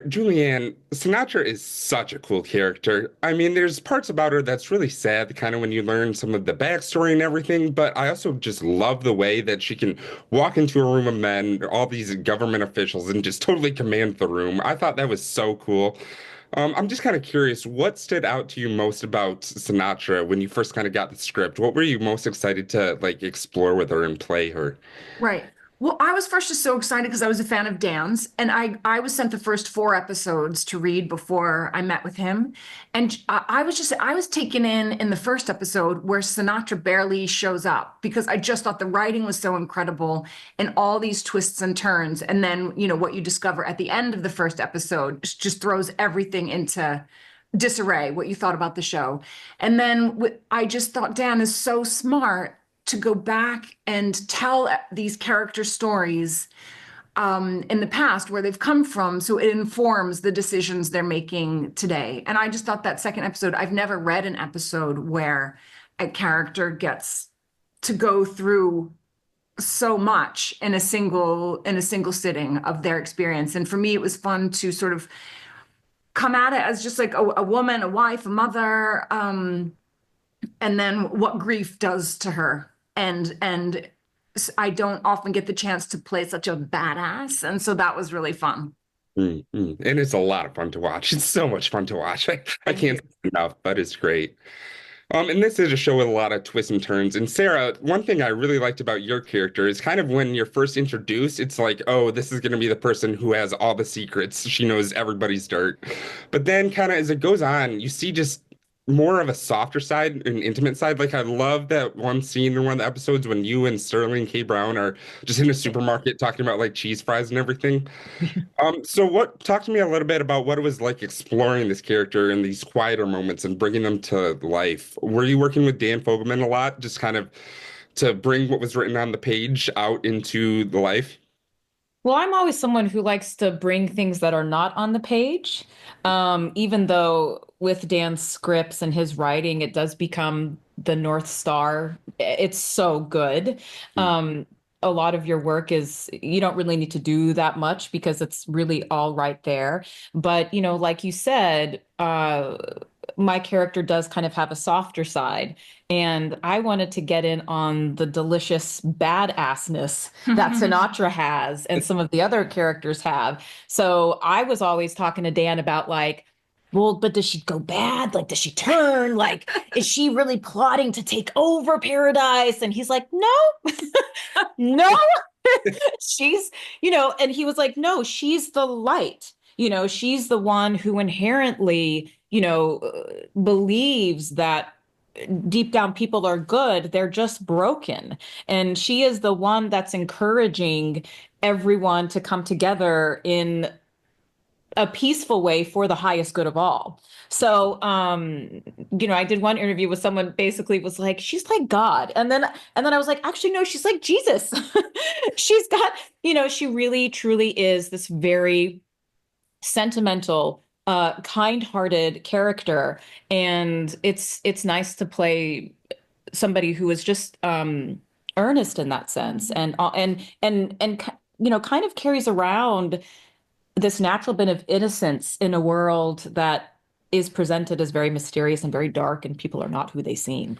Julianne, Sinatra is such a cool character. I mean, there's parts about her that's really sad, kind of when you learn some of the backstory and everything, but I also just love the way that she can walk into a room of men, all these government officials, and just totally command the room. I thought that was so cool. I'm just kind of curious, what stood out to you most about Sinatra when you first kind of got the script? What were you most excited to like explore with her and play her? Right. Well, I was first just so excited because I was a fan of Dan's, and I was sent the first four episodes to read before I met with him, and I was taken in the first episode where Sinatra barely shows up because I just thought the writing was so incredible and all these twists and turns, and then what you discover at the end of the first episode just throws everything into disarray. What you thought about the show, and then I just thought Dan is so smart to go back and tell these character stories in the past where they've come from, so it informs the decisions they're making today. And I just thought that second episode, I've never read an episode where a character gets to go through so much in a single sitting of their experience. And for me, it was fun to sort of come at it as just like a woman, a wife, a mother, and then what grief does to her. And I don't often get the chance to play such a badass, and so that was really fun. And it's a lot of fun to watch. It's so much fun to watch. I Thank can't you. say enough, but it's great. And this is a show with a lot of twists and turns. And Sarah, one thing I really liked about your character is kind of when you're first introduced, it's like, oh, this is going to be the person who has all the secrets. She knows everybody's dirt. But then kind of as it goes on, you see just more of a softer side, an intimate side. Like I love that one scene in one of the episodes when you and Sterling K. Brown are just in a supermarket talking about like cheese fries and everything. So talk to me a little bit about what it was like exploring this character in these quieter moments and bringing them to life. Were you working with Dan Fogelman a lot, just kind of to bring what was written on the page out into the life? Well, I'm always someone who likes to bring things that are not on the page. Even though with Dan's scripts and his writing, it does become the North Star. It's so good. A lot of your work is, you don't really need to do that much because it's really all right there. But, like you said, my character does kind of have a softer side. And I wanted to get in on the delicious badassness that Sinatra has and some of the other characters have. So I was always talking to Dan about like, well, but does she go bad? Like, does she turn? Like, is she really plotting to take over paradise? And he's like, no, no, she's, and he was like, no, she's the light. She's the one who inherently, believes that deep down people are good. They're just broken. And she is the one that's encouraging everyone to come together in a peaceful way for the highest good of all. So, I did one interview with someone basically was like, she's like God. And then I was like, actually, no, she's like Jesus. She's got, she really truly is this very sentimental, kind-hearted character. And it's nice to play somebody who is just earnest in that sense and kind of carries around this natural bit of innocence in a world that is presented as very mysterious and very dark, and people are not who they seem.